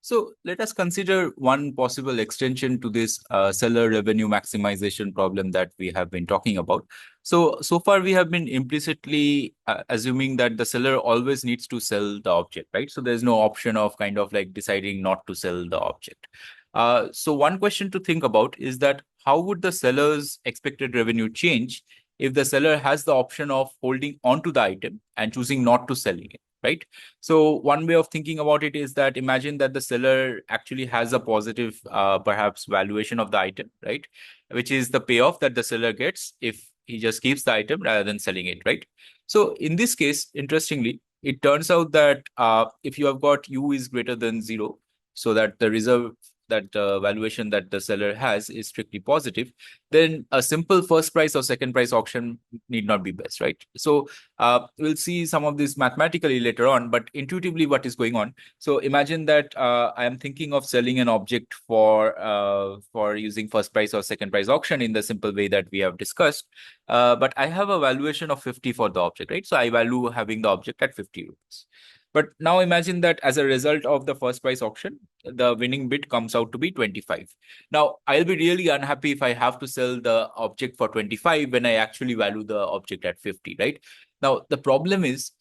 So let us consider one possible extension to this seller revenue maximization problem that we have been talking about. So far we have been implicitly assuming that the seller always needs to sell the object, right? So there's no option of kind of like deciding not to sell the object. So one question to think about is that how would the seller's expected revenue change if the seller has the option of holding onto the item and choosing not to selling it, right? So one way of thinking about it is that imagine that the seller actually has a positive, perhaps valuation of the item, right? Which is the payoff that the seller gets if he just keeps the item rather than selling it, right? So in this case, interestingly, it turns out that if you have got U is greater than 0, so that the reserve that valuation that the seller has is strictly positive, then a simple first price or second price auction need not be best, right? So we'll see some of this mathematically later on, but intuitively what is going on. So imagine that I am thinking of selling an object for using first price or second price auction in the simple way that we have discussed. But I have a valuation of 50 for the object, right? So I value having the object at 50 rupees. But now imagine that as a result of the first price auction, the winning bid comes out to be 25. Now, I'll be really unhappy if I have to sell the object for 25 when I actually value the object at 50, right? Now, the problem is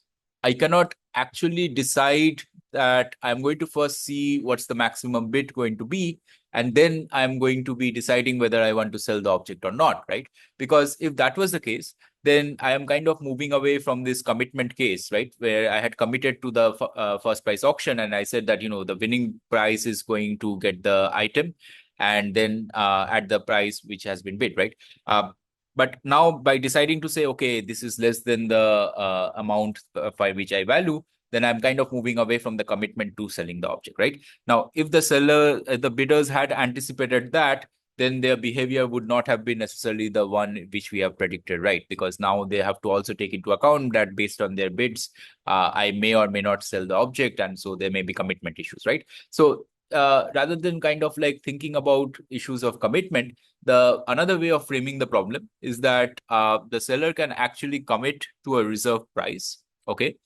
I cannot actually decide that I'm going to first see what's the maximum bid going to be, and then I'm going to be deciding whether I want to sell the object or not, right? Because if that was the case, then I am kind of moving away from this commitment case, right? Where I had committed to the first price auction and I said that, the winning price is going to get the item and then at the price which has been bid, right? But now by deciding to say, okay, this is less than the amount by which I value, then I'm kind of moving away from the commitment to selling the object, right? Now, if the bidders had anticipated that, then their behavior would not have been necessarily the one which we have predicted, right? Because now they have to also take into account that based on their bids, I may or may not sell the object, and so there may be commitment issues, right? So rather than kind of like thinking about issues of commitment, the another way of framing the problem is that the seller can actually commit to a reserve price, okay,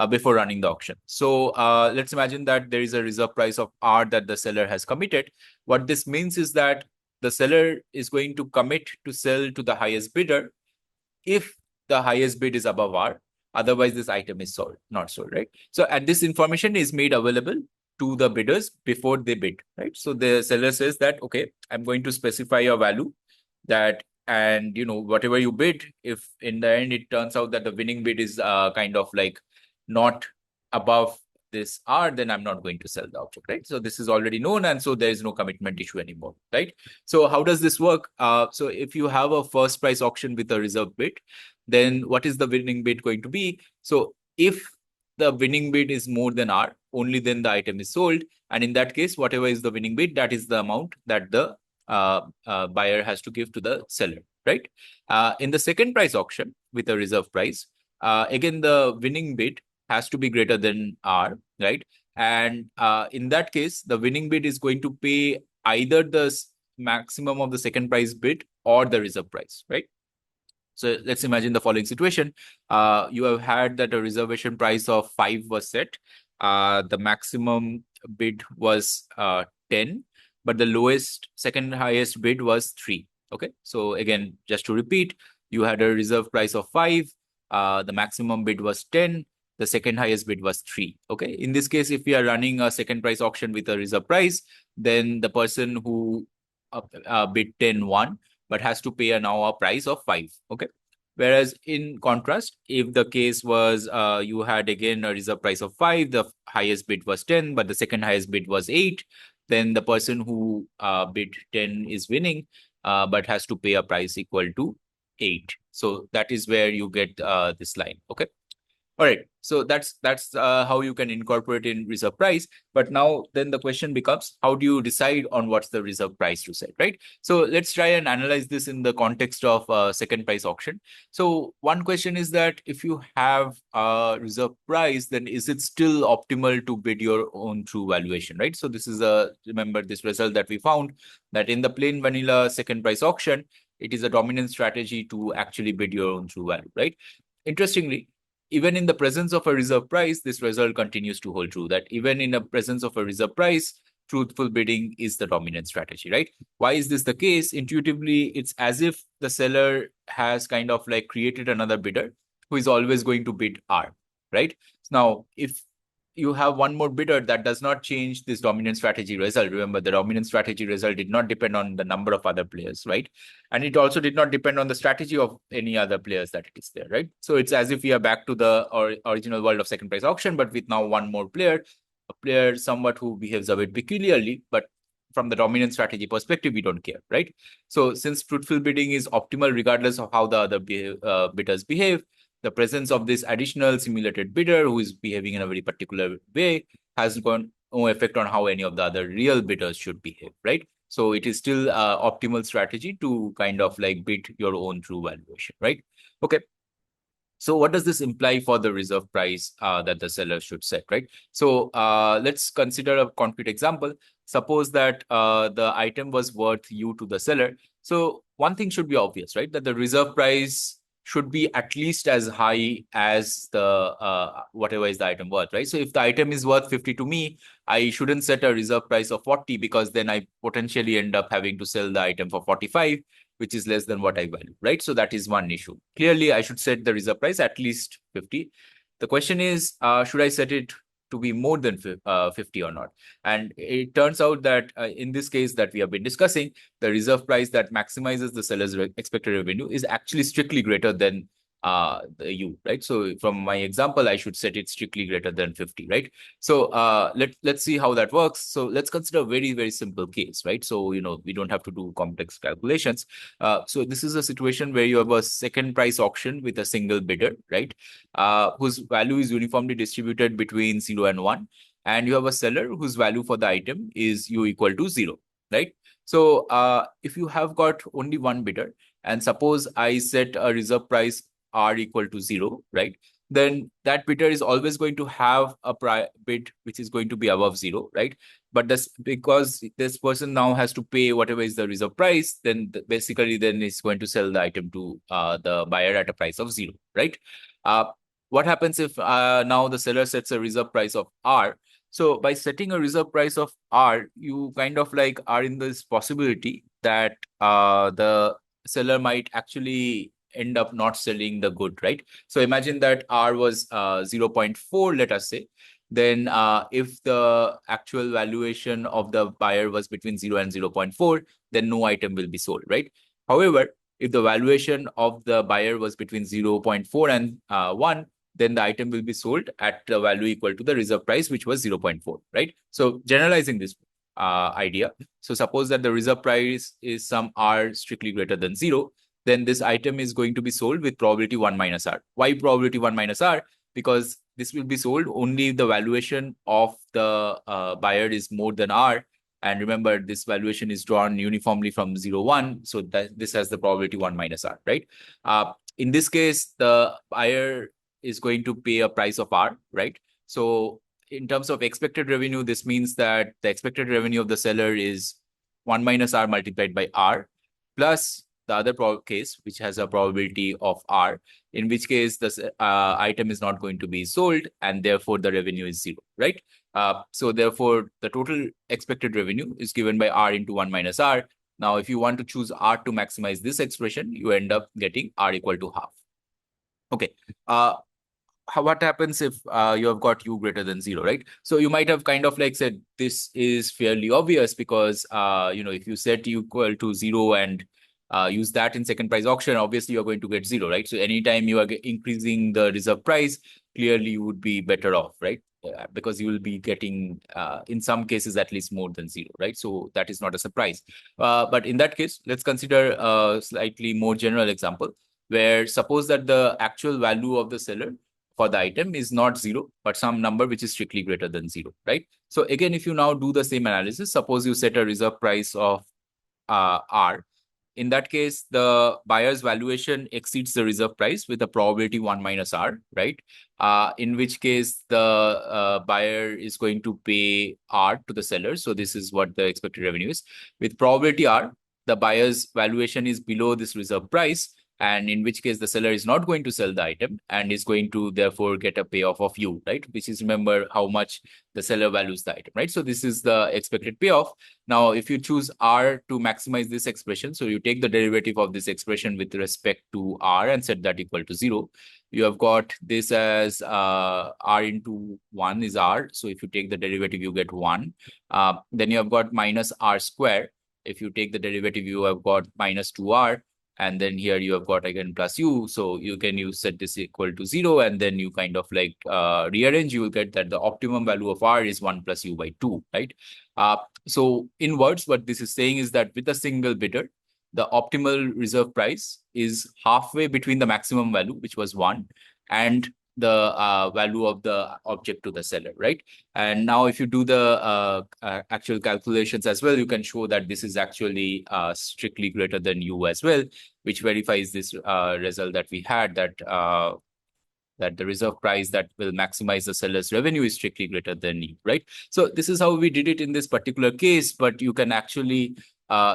before running the auction. So let's imagine that there is a reserve price of R that the seller has committed. What this means is that the seller is going to commit to sell to the highest bidder if the highest bid is above R. Otherwise, this item is not sold, right? So, and this information is made available to the bidders before they bid, right? So the seller says that, okay, I'm going to specify a value that, and whatever you bid, if in the end it turns out that the winning bid is kind of like not above this R, then I'm not going to sell the object, right? So this is already known, and so there is no commitment issue anymore, right? So how does this work? So if you have a first price auction with a reserve bid, then what is the winning bid going to be? So if the winning bid is more than R, only then the item is sold. And in that case, whatever is the winning bid, that is the amount that the buyer has to give to the seller, right? In the second price auction with a reserve price, again, the winning bid has to be greater than R, right? And in that case, the winning bid is going to pay either the maximum of the second price bid or the reserve price, right? So let's imagine the following situation. You have had that a reservation price of 5 was set. The maximum bid was 10, but the lowest, second highest bid was 3. Okay. So again, just to repeat, you had a reserve price of 5. The maximum bid was 10. The second highest bid was 3. Okay. In this case, if we are running a second price auction with a reserve price, then the person who bid 10 won, but has to pay now a price of 5. Okay. Whereas in contrast, if the case was you had again a reserve price of 5, the highest bid was 10, but the second highest bid was 8, then the person who bid 10 is winning, but has to pay a price equal to 8. So that is where you get this line. Okay. All right. So that's how you can incorporate in reserve price. But now then the question becomes, how do you decide on what's the reserve price to set, right? So let's try and analyze this in the context of second price auction. So one question is that if you have a reserve price, then is it still optimal to bid your own true valuation, right? So this is remember this result that we found that in the plain vanilla second price auction, it is a dominant strategy to actually bid your own true value, right? Interestingly, even in the presence of a reserve price, this result continues to hold true, that even in the presence of a reserve price, truthful bidding is the dominant strategy, right? Why is this the case? Intuitively, it's as if the seller has kind of like created another bidder who is always going to bid R, right? Now, if you have one more bidder, that does not change this dominant strategy result. Remember, the dominant strategy result did not depend on the number of other players, right? And it also did not depend on the strategy of any other players that it is there, right? So it's as if we are back to the original world of second price auction, but with now one more player, a player somewhat who behaves a bit peculiarly, but from the dominant strategy perspective, we don't care, right? So since truthful bidding is optimal regardless of how the other bidders behave, the presence of this additional simulated bidder who is behaving in a very particular way has got no effect on how any of the other real bidders should behave, right? So it is still optimal strategy to kind of like bid your own true valuation, right? Okay. So what does this imply for the reserve price that the seller should set, right? So let's consider a concrete example. Suppose that the item was worth U to the seller. So one thing should be obvious, right? That the reserve price should be at least as high as the whatever is the item worth, right? So if the item is worth 50 to me, I shouldn't set a reserve price of 40 because then I potentially end up having to sell the item for 45, which is less than what I value, right? So that is one issue. Clearly, I should set the reserve price at least 50. The question is, should I set it to be more than 50 or not? And it turns out that in this case that we have been discussing, the reserve price that maximizes the seller's expected revenue is actually strictly greater than the U, right? So from my example, I should set it strictly greater than 50, right? So let's see how that works. So let's consider a very, very simple case, right? So, we don't have to do complex calculations. So this is a situation where you have a second price auction with a single bidder, right? Whose value is uniformly distributed between 0 and 1. And you have a seller whose value for the item is U equal to 0, right? So if you have got only one bidder, and suppose I set a reserve price R equal to 0, right? Then that bidder is always going to have a bid which is going to be above 0, right? But because this person now has to pay whatever is the reserve price, then basically then it's going to sell the item to the buyer at a price of 0, right? What happens if now the seller sets a reserve price of R? So by setting a reserve price of R, you kind of like are in this possibility that the seller might actually end up not selling the good, right? So imagine that R was 0.4, let us say. Then if the actual valuation of the buyer was between 0 and 0.4, then no item will be sold, right? However, if the valuation of the buyer was between 0.4 and 1, then the item will be sold at the value equal to the reserve price, which was 0.4, right? So generalizing this idea. So suppose that the reserve price is some R strictly greater than 0, then this item is going to be sold with probability 1 minus R. Why probability 1 minus R? Because this will be sold only if the valuation of the buyer is more than R. And remember, this valuation is drawn uniformly from 0, 1. So that this has the probability 1 minus R, right? In this case, the buyer is going to pay a price of R, right? So in terms of expected revenue, this means that the expected revenue of the seller is 1 minus R multiplied by R plus the other case, which has a probability of R, in which case the item is not going to be sold and therefore the revenue is 0, right? So therefore, the total expected revenue is given by R into 1 minus R. Now, if you want to choose R to maximize this expression, you end up getting R equal to half. Okay. What happens if you have got U greater than 0, right? So you might have kind of like said, this is fairly obvious because, if you set U equal to 0 and use that in second price auction, obviously you're going to get 0, right? So anytime you are increasing the reserve price, clearly you would be better off, right? Because you will be getting, in some cases, at least more than 0, right? So that is not a surprise. But in that case, let's consider a slightly more general example where suppose that the actual value of the seller for the item is not 0, but some number which is strictly greater than 0, right? So again, if you now do the same analysis, suppose you set a reserve price of R. In that case, the buyer's valuation exceeds the reserve price with a probability 1 minus R, right? In which case, the buyer is going to pay R to the seller. So this is what the expected revenue is. With probability R, the buyer's valuation is below this reserve price. and in which case the seller is not going to sell the item and is going to therefore get a payoff of you, right? Which is, remember, how much the seller values the item, right? So this is the expected payoff. Now, if you choose R to maximize this expression, so you take the derivative of this expression with respect to R and set that equal to 0. You have got this as R into 1 is R. So if you take the derivative, you get 1. Then you have got minus R square. If you take the derivative, you have got minus 2R. And then here you have got again plus U. So you can set this equal to 0. And then you kind of like rearrange, you will get that the optimum value of R is 1 plus U by 2, right? So in words, what this is saying is that with a single bidder, the optimal reserve price is halfway between the maximum value, which was 1, and the value of the object to the seller, right? And now if you do the actual calculations as well, you can show that this is actually strictly greater than U as well, which verifies this result that we had, that the reserve price that will maximize the seller's revenue is strictly greater than U, right? So this is how we did it in this particular case, but you can actually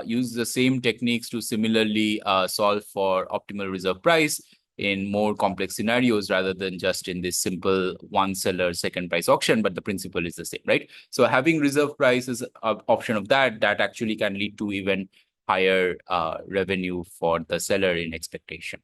use the same techniques to similarly solve for optimal reserve price in more complex scenarios rather than just in this simple one seller second price auction, but the principle is the same, right? So having reserve price is an option of that actually can lead to even higher revenue for the seller in expectation.